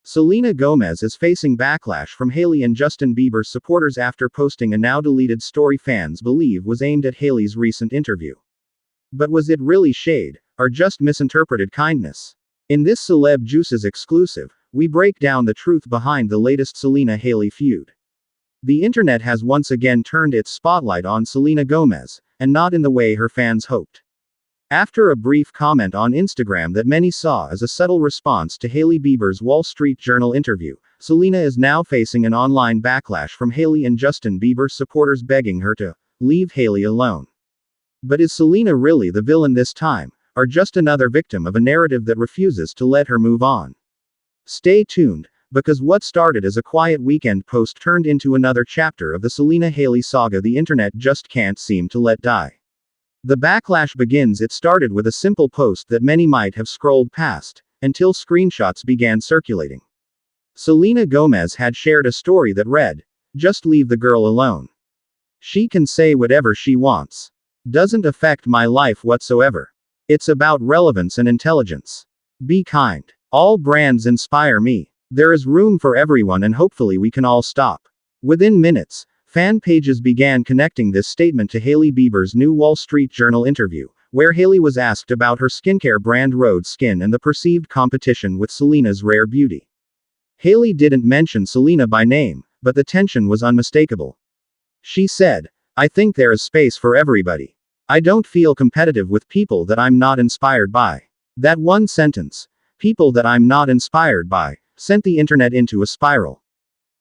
Selena Gomez is facing backlash from Hailey and Justin Bieber's supporters after posting a now-deleted story fans believe was aimed at Hailey's recent interview. But was it really shade, or just misinterpreted kindness? In this Celeb Juices exclusive, we break down the truth behind the latest Selena-Hailey feud. The internet has once again turned its spotlight on Selena Gomez, and not in the way her fans hoped. After a brief comment on Instagram that many saw as a subtle response to Hailey Bieber's Wall Street Journal interview, Selena is now facing an online backlash from Hailey and Justin Bieber supporters begging her to leave Hailey alone. But is Selena really the villain this time, or just another victim of a narrative that refuses to let her move on? Stay tuned, because what started as a quiet weekend post turned into another chapter of the Selena-Hailey saga the internet just can't seem to let die. The backlash begins. It started with a simple post that many might have scrolled past, until screenshots began circulating. Selena Gomez had shared a story that read, "Just leave the girl alone. She can say whatever she wants. Doesn't affect my life whatsoever. It's about relevance and intelligence. Be kind. All brands inspire me. There is room for everyone and hopefully we can all stop." Within minutes, fan pages began connecting this statement to Hailey Bieber's new Wall Street Journal interview, where Hailey was asked about her skincare brand Rhode Skin and the perceived competition with Selena's Rare Beauty. Hailey didn't mention Selena by name, but the tension was unmistakable. She said, "I think there is space for everybody. I don't feel competitive with people that I'm not inspired by." That one sentence, "people that I'm not inspired by," sent the internet into a spiral.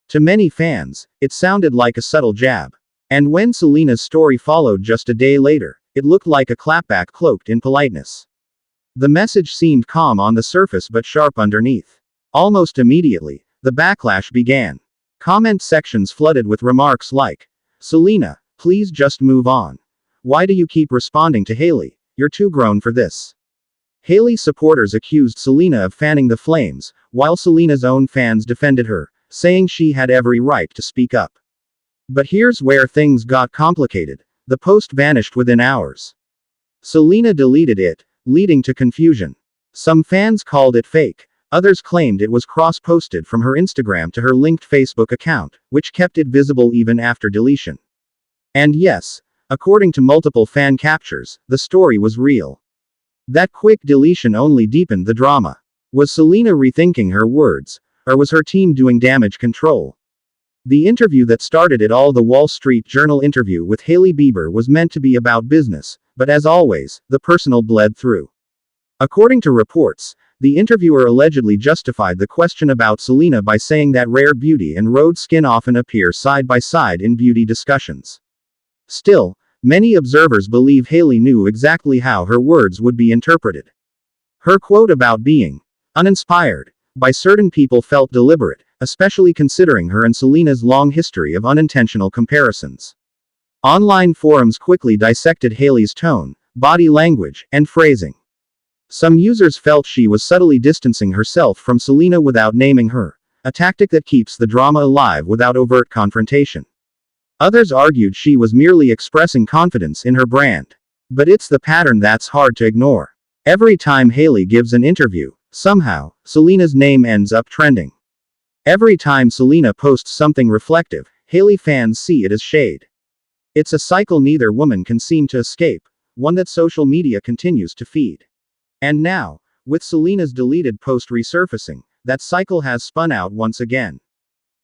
To many fans, it sounded like a subtle jab. And when Selena's story followed just a day later, it looked like a clapback cloaked in politeness. The message seemed calm on the surface but sharp underneath. Almost immediately, the backlash began. Comment sections flooded with remarks like, "Selena, please just move on. Why do you keep responding to Hailey? You're too grown for this." Hailey supporters accused Selena of fanning the flames, while Selena's own fans defended her, saying she had every right to speak up. But here's where things got complicated. The post vanished within hours. Selena deleted it, leading to confusion. Some fans called it fake, others claimed it was cross-posted from her Instagram to her linked Facebook account, which kept it visible even after deletion. And yes, according to multiple fan captures, the story was real. That quick deletion only deepened the drama. Was Selena rethinking her words, or was her team doing damage control? The interview that started it all, the Wall Street Journal interview with Hailey Bieber, was meant to be about business, but as always, the personal bled through. According to reports, the interviewer allegedly justified the question about Selena by saying that Rare Beauty and Rhode Skin often appear side by side in beauty discussions. Still, many observers believe Hailey knew exactly how her words would be interpreted. Her quote about being uninspired by certain people felt deliberate, especially considering her and Selena's long history of unintentional comparisons. Online forums quickly dissected Hailey's tone, body language, and phrasing. Some users felt she was subtly distancing herself from Selena without naming her, a tactic that keeps the drama alive without overt confrontation. Others argued she was merely expressing confidence in her brand. But it's the pattern that's hard to ignore. Every time Hailey gives an interview, somehow, Selena's name ends up trending. Every time Selena posts something reflective, Hailey fans see it as shade. It's a cycle neither woman can seem to escape, one that social media continues to feed. And now, with Selena's deleted post resurfacing, that cycle has spun out once again.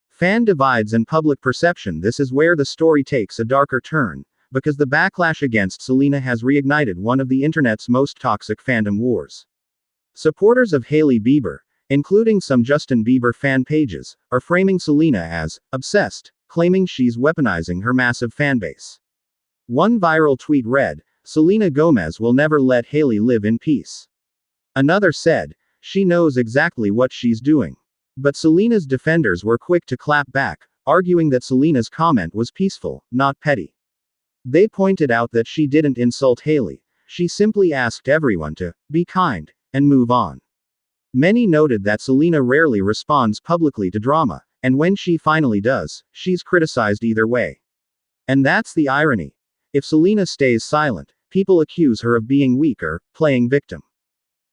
Fan divides and public perception. This is where the story takes a darker turn, because the backlash against Selena has reignited one of the internet's most toxic fandom wars. Supporters of Hailey Bieber, including some Justin Bieber fan pages, are framing Selena as obsessed, claiming she's weaponizing her massive fanbase. One viral tweet read, "Selena Gomez will never let Hailey live in peace." Another said, "She knows exactly what she's doing." But Selena's defenders were quick to clap back, arguing that Selena's comment was peaceful, not petty. They pointed out that she didn't insult Hailey, she simply asked everyone to be kind and move on. Many noted that Selena rarely responds publicly to drama, and when she finally does, she's criticized either way. And that's the irony. If Selena stays silent, people accuse her of being weak or playing victim.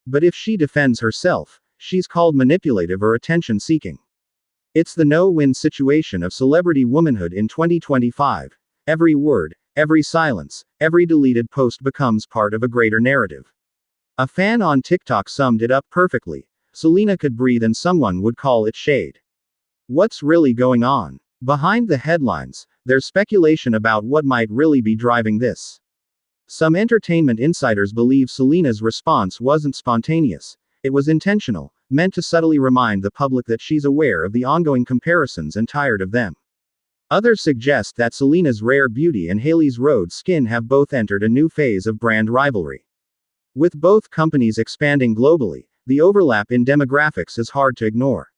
But if she defends herself, she's called manipulative or attention-seeking. It's the no-win situation of celebrity womanhood in 2025. Every word, every silence, every deleted post becomes part of a greater narrative. A fan on TikTok summed it up perfectly. Selena could breathe and someone would call it shade. What's really going on? Behind the headlines, there's speculation about what might really be driving this. Some entertainment insiders believe Selena's response wasn't spontaneous. It was intentional, meant to subtly remind the public that she's aware of the ongoing comparisons and tired of them. Others suggest that Selena's rare beauty and Hailey's Rhode Skin have both entered a new phase of brand rivalry. With both companies expanding globally, the overlap in demographics is hard to ignore.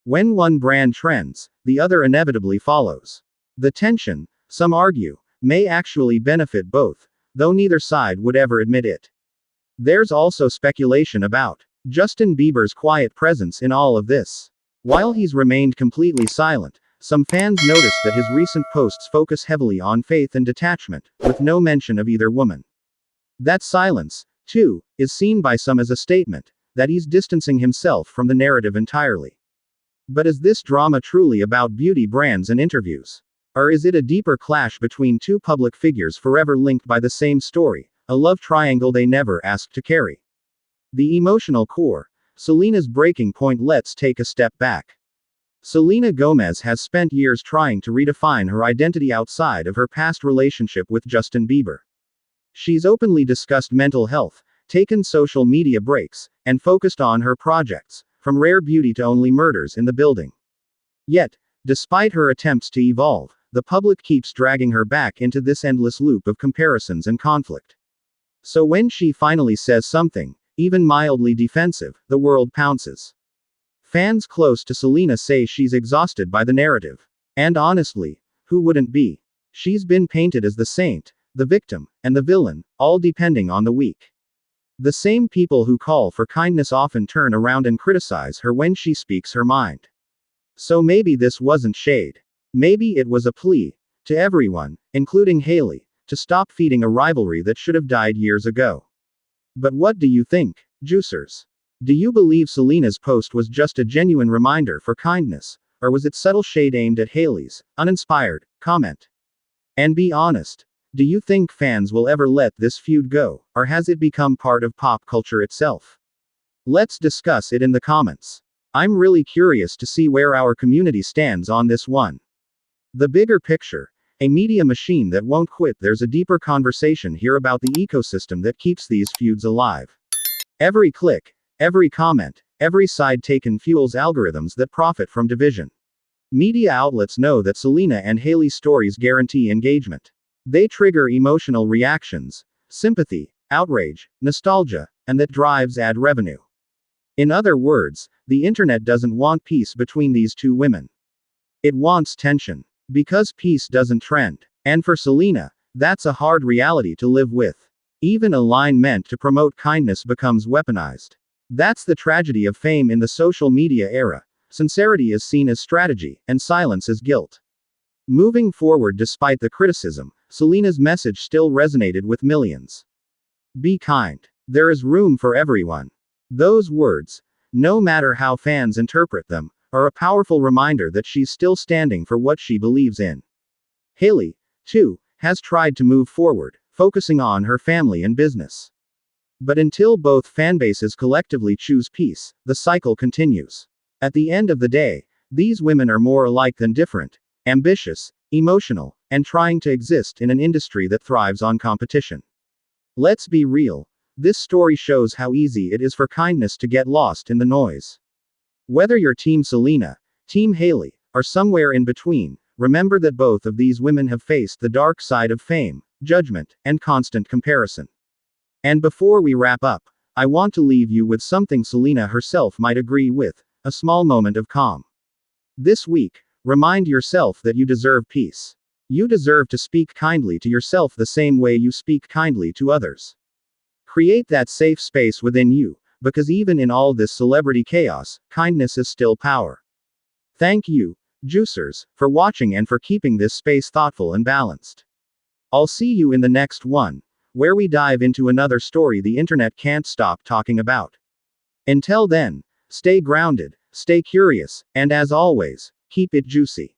When one brand trends, the other inevitably follows. The tension, some argue, may actually benefit both, though neither side would ever admit it. There's also speculation about Justin Bieber's quiet presence in all of this. While he's remained completely silent, some fans noticed that his recent posts focus heavily on faith and detachment, with no mention of either woman. That silence, too, is seen by some as a statement that he's distancing himself from the narrative entirely. But is this drama truly about beauty brands and interviews? Or is it a deeper clash between two public figures forever linked by the same story, a love triangle they never asked to carry? The emotional core, Selena's breaking point. Let's take a step back. Selena Gomez has spent years trying to redefine her identity outside of her past relationship with Justin Bieber. She's openly discussed mental health, taken social media breaks, and focused on her projects, from rare beauty to Only Murders in the Building. Yet, despite her attempts to evolve, the public keeps dragging her back into this endless loop of comparisons and conflict. So when she finally says something, even mildly defensive, the world pounces. Fans close to Selena say she's exhausted by the narrative. And honestly, who wouldn't be? She's been painted as the saint, the victim, and the villain, all depending on the week. The same people who call for kindness often turn around and criticize her when she speaks her mind. So maybe this wasn't shade. Maybe it was a plea, to everyone, including Hailey, to stop feeding a rivalry that should have died years ago. But what do you think, Juicers? Do you believe Selena's post was just a genuine reminder for kindness, or was it subtle shade aimed at Hailey's uninspired comment? And be honest. Do you think fans will ever let this feud go, or has it become part of pop culture itself? Let's discuss it in the comments. I'm really curious to see where our community stands on this one. The bigger picture, a media machine that won't quit. There's a deeper conversation here about the ecosystem that keeps these feuds alive. Every click, every comment, every side taken fuels algorithms that profit from division. Media outlets know that Selena and Hailey's stories guarantee engagement. They trigger emotional reactions, sympathy, outrage, nostalgia, and that drives ad revenue. In other words, the internet doesn't want peace between these two women. It wants tension. Because peace doesn't trend. And for Selena, that's a hard reality to live with. Even a line meant to promote kindness becomes weaponized. That's the tragedy of fame in the social media era. Sincerity is seen as strategy, and silence as guilt. Moving forward despite the criticism, Selena's message still resonated with millions. Be kind. There is room for everyone. Those words, no matter how fans interpret them, are a powerful reminder that she's still standing for what she believes in. Hailey, too, has tried to move forward, focusing on her family and business. But until both fanbases collectively choose peace, the cycle continues. At the end of the day, these women are more alike than different, ambitious, emotional, and trying to exist in an industry that thrives on competition. Let's be real. This story shows how easy it is for kindness to get lost in the noise. Whether you're Team Selena, Team Hailey, or somewhere in between, remember that both of these women have faced the dark side of fame, judgment, and constant comparison. And before we wrap up, I want to leave you with something Selena herself might agree with, a small moment of calm. This week, remind yourself that you deserve peace. You deserve to speak kindly to yourself the same way you speak kindly to others. Create that safe space within you, because even in all this celebrity chaos, kindness is still power. Thank you, Juicers, for watching and for keeping this space thoughtful and balanced. I'll see you in the next one, where we dive into another story the internet can't stop talking about. Until then, Stay grounded, stay curious, and as always, keep it juicy.